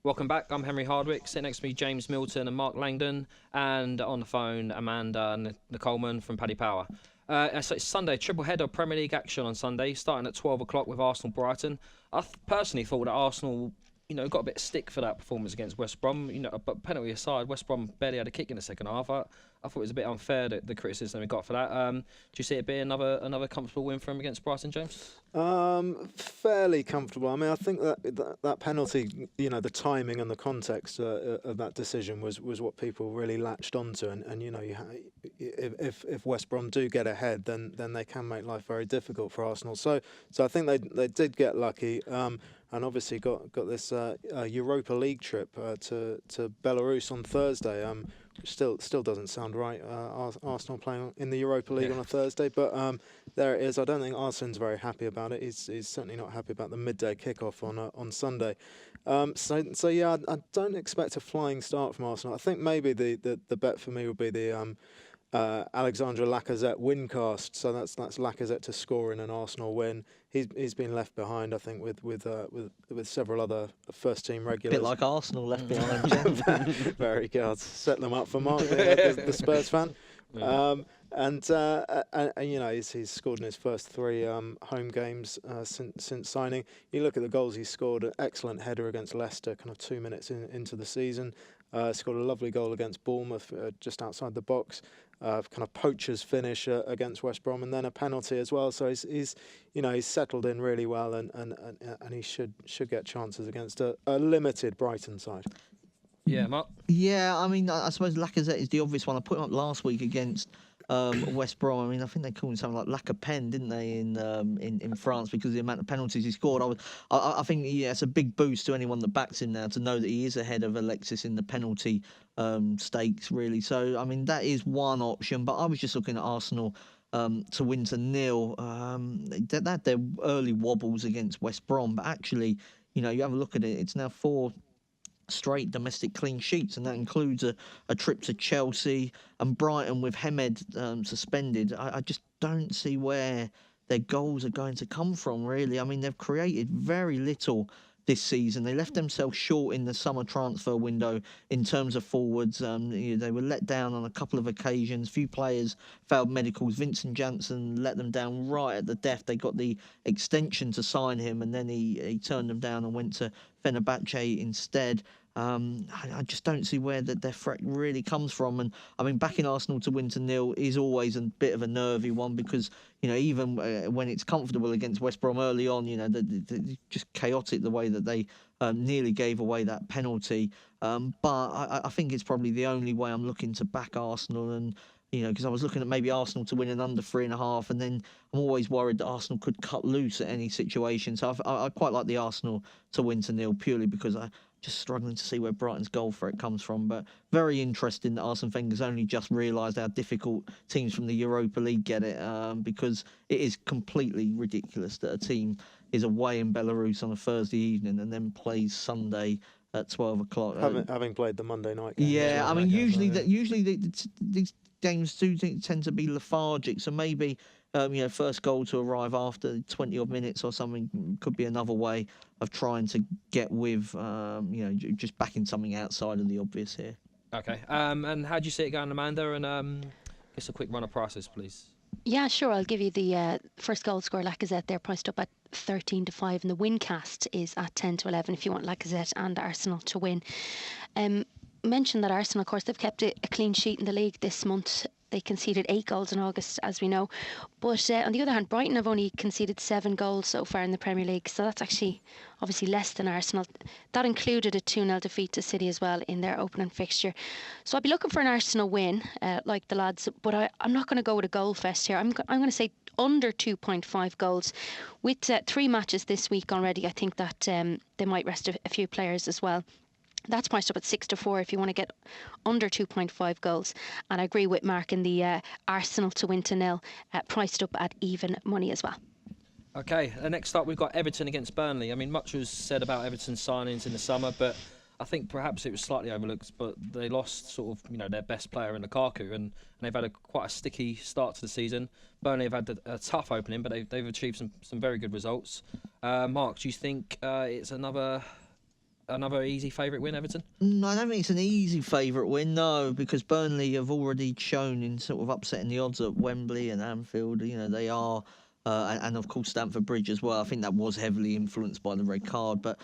Welcome back. I'm Henry Hardwick. Sitting next to me, James Milton and Mark Langdon. And on the phone, Amanda Nicoleman from Paddy Power. So it's Sunday, triple header of Premier League action on Sunday, starting at 12 o'clock with Arsenal-Brighton. I personally thought that Arsenal, got a bit of stick for that performance against West Brom. But penalty aside, West Brom barely had a kick in the second half. I thought it was a bit unfair, the criticism we got for that. Do you see it being another comfortable win for him against Brighton, James? Fairly comfortable. I mean, I think that penalty, the timing and the context of that decision was what people really latched onto. And if West Brom do get ahead, then they can make life very difficult for Arsenal. So I think they did get lucky. And obviously got this Europa League trip to Belarus on Thursday. Still doesn't sound right. Arsenal playing in the Europa League on a Thursday, but there it is. I don't think Arsene's very happy about it. He's certainly not happy about the midday kickoff on Sunday. So yeah, I don't expect a flying start from Arsenal. I think maybe the bet for me would be the Alexandre Lacazette wincast. So that's Lacazette to score in an Arsenal win. He's been left behind, I think, with several other first team regulars. A bit like Arsenal left behind. Very good. I'll set them up for Mark, the Spurs fan. He's scored in his first three home games since signing. You look at the goals he's scored. An excellent header against Leicester, kind of 2 minutes into the season. Scored a lovely goal against Bournemouth, just outside the box. Kind of poacher's finish against West Brom, and then a penalty as well. So he's settled in really well, and he should get chances against a limited Brighton side. Yeah, Mark. Yeah, I mean, I suppose Lacazette is the obvious one. I put him up last week against West Brom. I mean, I think they called him something like Lacapen, didn't they, in France, because of the amount of penalties he scored. I think it's a big boost to anyone that backs him now to know that he is ahead of Alexis in the penalty stakes, really. So, I mean, that is one option. But I was just looking at Arsenal to win to 0. They had their early wobbles against West Brom, but actually, you have a look at it. It's now 4 straight domestic clean sheets, and that includes a trip to Chelsea and Brighton with Hamed suspended. I just don't see where their goals are going to come from, really. I mean, they've created very little this season. They left themselves short in the summer transfer window in terms of forwards. They were let down on a couple of occasions. Few players failed medicals. Vincent Janssen let them down right at the death. They got the extension to sign him, and then he turned them down and went to Fenerbahce instead. I just don't see where their threat really comes from. And I mean, backing Arsenal to win to 0 is always a bit of a nervy one because, even when it's comfortable against West Brom early on, they're just chaotic the way that they nearly gave away that penalty. But I think it's probably the only way I'm looking to back Arsenal. And because I was looking at maybe Arsenal to win an under 3.5, and then I'm always worried that Arsenal could cut loose at any situation. So I quite like the Arsenal to win to 0 purely because I'm just struggling to see where Brighton's goal threat comes from. But very interesting that Arsene Wenger's only just realised how difficult teams from the Europa League get it, because it is completely ridiculous that a team is away in Belarus on a Thursday evening and then plays Sunday at 12 o'clock. Having played the Monday night game. Yeah, I mean, usually these games do tend to be lethargic, so maybe first goal to arrive after 20 odd minutes or something could be another way of trying to get with just backing something outside of the obvious here. Okay. And how do you see it going, Amanda? And just a quick run of prices, please. Yeah, sure. I'll give you the first goal scorer, Lacazette. They're priced up at 13-5, and the wincast is at 10-11 if you want Lacazette and Arsenal to win. Mention that Arsenal, of course, they've kept a clean sheet in the league this month. They conceded 8 goals in August, as we know. But on the other hand, Brighton have only conceded 7 goals so far in the Premier League. So that's actually obviously less than Arsenal. That included a 2-0 defeat to City as well in their opening fixture. So I'd be looking for an Arsenal win, like the lads. But I'm not going to go with a goal fest here. I'm going to say under 2.5 goals. With 3 matches this week already, I think that they might rest a few players as well. That's priced up at 6-4 if you want to get under 2.5 goals. And I agree with Mark in the Arsenal to win to 0, priced up at even money as well. Okay, next up we've got Everton against Burnley. I mean, much was said about Everton's signings in the summer, but I think perhaps it was slightly overlooked. But they lost sort of, their best player in Lukaku, and they've had quite a sticky start to the season. Burnley have had a tough opening, but they've achieved some very good results. Mark, do you think it's another another easy favourite win, Everton? No, I don't think it's an easy favourite win, no, because Burnley have already shown in sort of upsetting the odds at Wembley and Anfield. They are, and of course Stamford Bridge as well. I think that was heavily influenced by the red card, but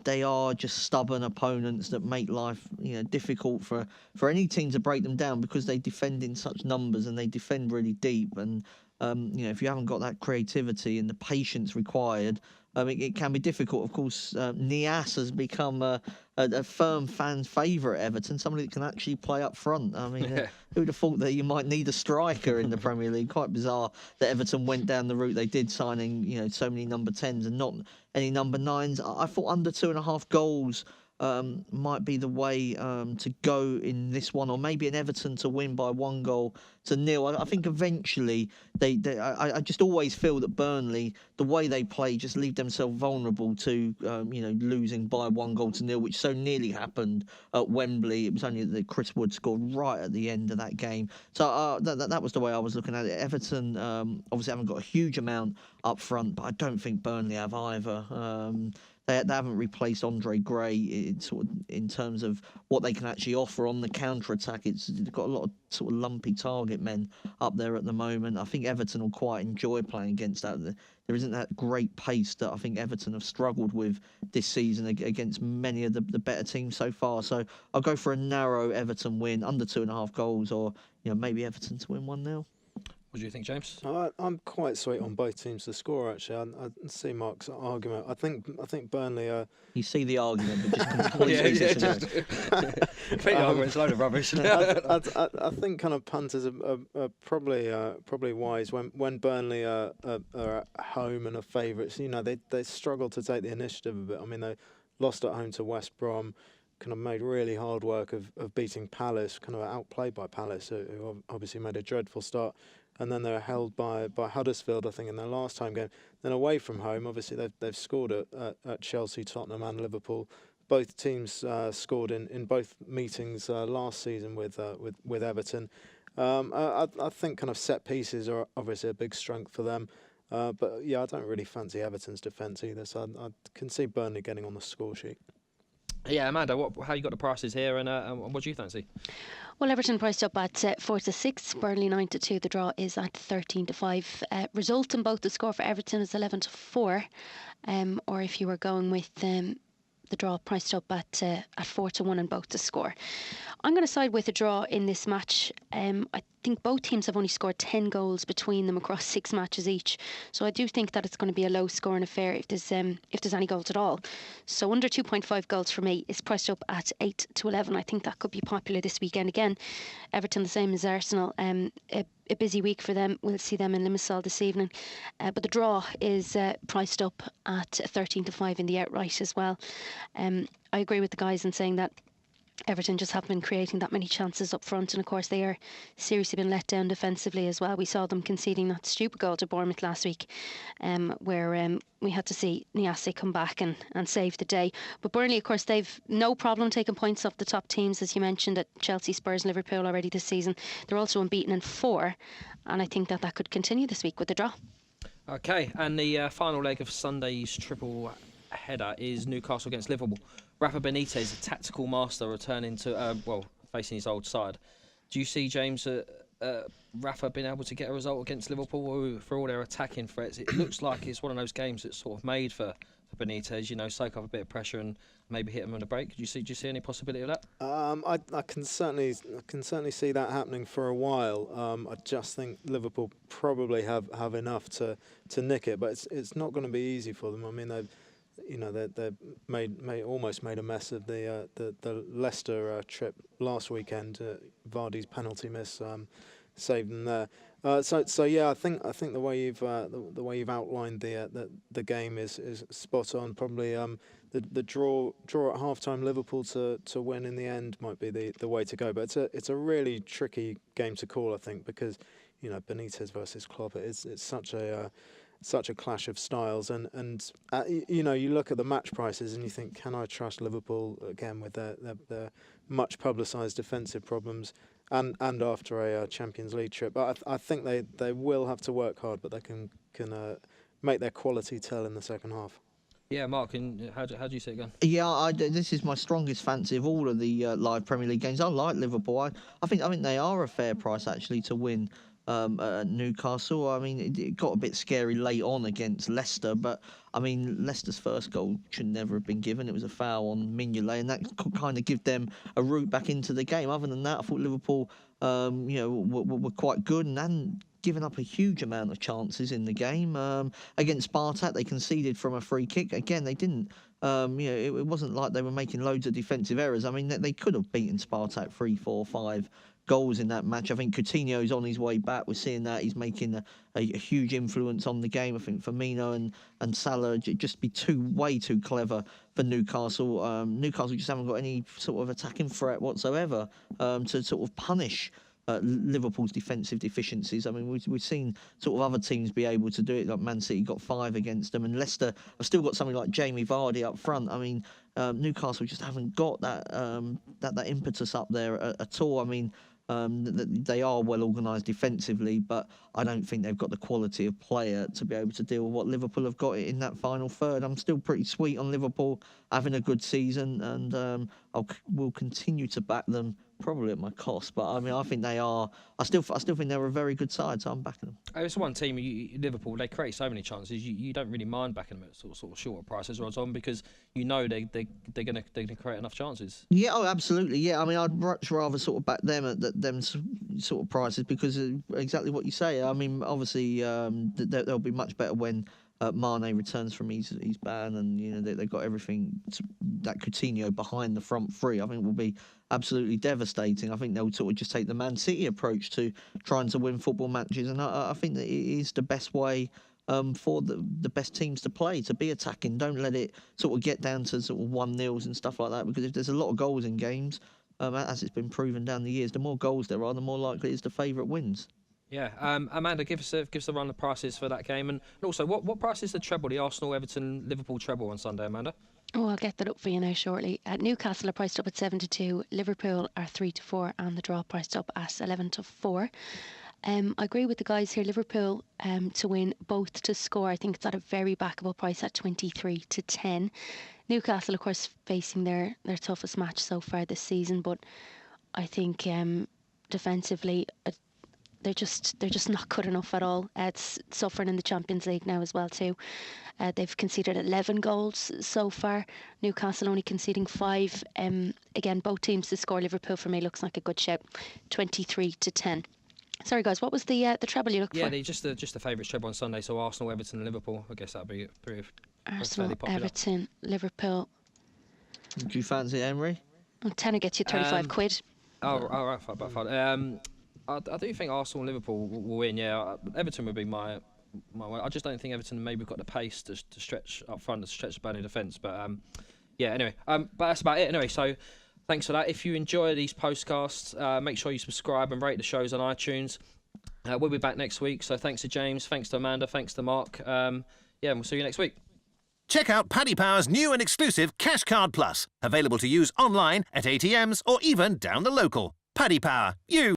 they are just stubborn opponents that make life, difficult for any team to break them down because they defend in such numbers and they defend really deep. And if you haven't got that creativity and the patience required, it can be difficult. Of course, Nias has become a firm fan favourite at Everton, somebody that can actually play up front. I mean, who'd have thought that you might need a striker in the Premier League? Quite bizarre that Everton went down the route they did, signing so many number 10s and not any number 9s. I thought under 2.5 goals might be the way to go in this one, or maybe an Everton to win by 1-0. I think eventually I just always feel that Burnley, the way they play, just leave themselves vulnerable to losing by 1-0, which so nearly happened at Wembley. It was only that Chris Wood scored right at the end of that game. So that was the way I was looking at it. Everton obviously haven't got a huge amount up front, but I don't think Burnley have either. They haven't replaced Andre Gray in terms of what they can actually offer on the counter-attack. They've got a lot of sort of lumpy target men up there at the moment. I think Everton will quite enjoy playing against that. There isn't that great pace that I think Everton have struggled with this season against many of the better teams so far. So I'll go for a narrow Everton win, under 2.5 goals, or maybe Everton to win 1-0. What do you think, James? I'm quite sweet on both teams to score. Actually, I see Mark's argument. I think Burnley. You see the argument, but just completely disagree. I think the argument's a load of rubbish. I think kind of punters are probably wise when Burnley are at home and are favourites. They struggle to take the initiative a bit. I mean, they lost at home to West Brom. Kind of made really hard work of beating Palace. Kind of outplayed by Palace, who obviously made a dreadful start. And then they're held by Huddersfield, I think, in their last home game. Then away from home, obviously they've scored at Chelsea, Tottenham, and Liverpool. Both teams scored in both meetings last season with Everton. I think kind of set pieces are obviously a big strength for them. But yeah, I don't really fancy Everton's defence either. So I can see Burnley getting on the score sheet. Yeah, Amanda, how you got the prices here, and what do you fancy? Well, Everton priced up at 4-6, Burnley 9-2. The draw is at 13-5. Result in both the score for Everton is 11-4. Or if you were going with the draw priced up at 4-1 and both to score. I'm going to side with a draw in this match. I think both teams have only scored 10 goals between them across 6 matches each. So I do think that it's going to be a low scoring affair if there's any goals at all. So under 2.5 goals for me is priced up at 8-11. I think that could be popular this weekend again. Everton the same as Arsenal. A busy week for them. We'll see them in Limassol this evening. But the draw is priced up at 13-5 in the outright as well. I agree with the guys in saying that Everton just haven't been creating that many chances up front, and of course they are seriously been let down defensively as well. We saw them conceding that stupid goal to Bournemouth last week, where we had to see Niasse come back and save the day. But Burnley, of course, they've no problem taking points off the top teams, as you mentioned, at Chelsea, Spurs and Liverpool already this season. They're also unbeaten in 4, and I think that could continue this week with the draw. Okay, and the final leg of Sunday's triple header is Newcastle against Liverpool. Rafa Benitez, a tactical master, returning to facing his old side. Do you see, James, Rafa being able to get a result against Liverpool, who, for all their attacking threats? It looks like it's one of those games that's sort of made for Benitez. Soak up a bit of pressure and maybe hit him on the break. Do you see any possibility of that? I can certainly see that happening for a while. I just think Liverpool probably have enough to nick it, but it's not going to be easy for them. I mean, they've almost made a mess of the Leicester trip last weekend. Vardy's penalty miss saved them there. So yeah, I think the way you've outlined the game is spot on. Probably the draw at halftime, Liverpool to win in the end might be the way to go. But it's a really tricky game to call, I think, because Benitez versus Klopp, it's such a clash of styles, and you look at the match prices and you think, can I trust Liverpool again with their much publicised defensive problems and after a Champions League trip? But I think they will have to work hard, but they can make their quality tell in the second half. Yeah, Mark, and how do you see it going? Yeah, this is my strongest fancy of all of the live Premier League games. I like Liverpool. I think they are a fair price actually to win at Newcastle. I mean, it got a bit scary late on against Leicester, but I mean, Leicester's first goal should never have been given. It was a foul on Mignolet, and that could kind of give them a route back into the game. Other than that, I thought Liverpool, were quite good and hadn't given up a huge amount of chances in the game. Against Spartak, they conceded from a free kick. Again, they didn't. It wasn't like they were making loads of defensive errors. I mean, they could have beaten Spartak 3, 4, 5 goals in that match. I think Coutinho's on his way back. We're seeing that he's making a huge influence on the game. I think Firmino and Salah just be way too clever for Newcastle. Newcastle just haven't got any sort of attacking threat whatsoever to sort of punish Liverpool's defensive deficiencies. I mean, we've seen sort of other teams be able to do it. Like Man City got 5 against them, and Leicester have still got something like Jamie Vardy up front. I mean, Newcastle just haven't got that impetus up there at all. I mean, they are well organised defensively, but I don't think they've got the quality of player to be able to deal with what Liverpool have got in that final third. I'm still pretty sweet on Liverpool having a good season, and will continue to back them probably at my cost. But I mean, I think they are. I still think they're a very good side, so I'm backing them. It's one team, Liverpool. They create so many chances. You don't really mind backing them at sort of shorter prices or on, because you know they're gonna create enough chances. Yeah, absolutely. Yeah, I mean, I'd much rather sort of back them at them sort of prices, because exactly what you say. I mean, obviously they'll be much better when Mane returns from his ban, and they've got everything that Coutinho behind the front three. I think will be absolutely devastating. I think they'll sort of just take the Man City approach to trying to win football matches, and I think that it is the best way for the best teams to play, to be attacking. Don't let it sort of get down to sort of 1-0s and stuff like that, because if there's a lot of goals in games, as it's been proven down the years, the more goals there are, the more likely it is the favourite wins. Yeah, Amanda, give us a run of prices for that game, and also what price is the treble, the Arsenal, Everton, Liverpool treble on Sunday, Amanda? Oh, I'll get that up for you now shortly. Newcastle are priced up at 7-2, Liverpool are 3-4, and the draw priced up at 11-4. I agree with the guys here. Liverpool to win, both to score. I think it's at a very backable price at 23-10. Newcastle, of course, facing their toughest match so far this season, but I think defensively they're just not good enough at all. It's suffering in the Champions League now as well too. They've conceded 11 goals so far. Newcastle only conceding 5. Again, both teams to score. Liverpool for me looks like a good shout. 23-10. Sorry guys, what was the treble you looked for? Yeah, just the favourites treble on Sunday. So Arsenal, Everton, and Liverpool. I guess that'd be three of Arsenal, Everton, Liverpool. Do you fancy Emery? Tenner gets you 35 quid. Oh, right, about fine. I do think Arsenal and Liverpool will win. Yeah, Everton would be my way. I just don't think Everton maybe got the pace to stretch up front, to stretch the Burnley defence. But yeah, anyway. But that's about it. Anyway, so thanks for that. If you enjoy these podcasts, make sure you subscribe and rate the shows on iTunes. We'll be back next week. So thanks to James, thanks to Amanda, thanks to Mark. Yeah, and we'll see you next week. Check out Paddy Power's new and exclusive Cash Card Plus, available to use online, at ATMs, or even down the local. Paddy Power, you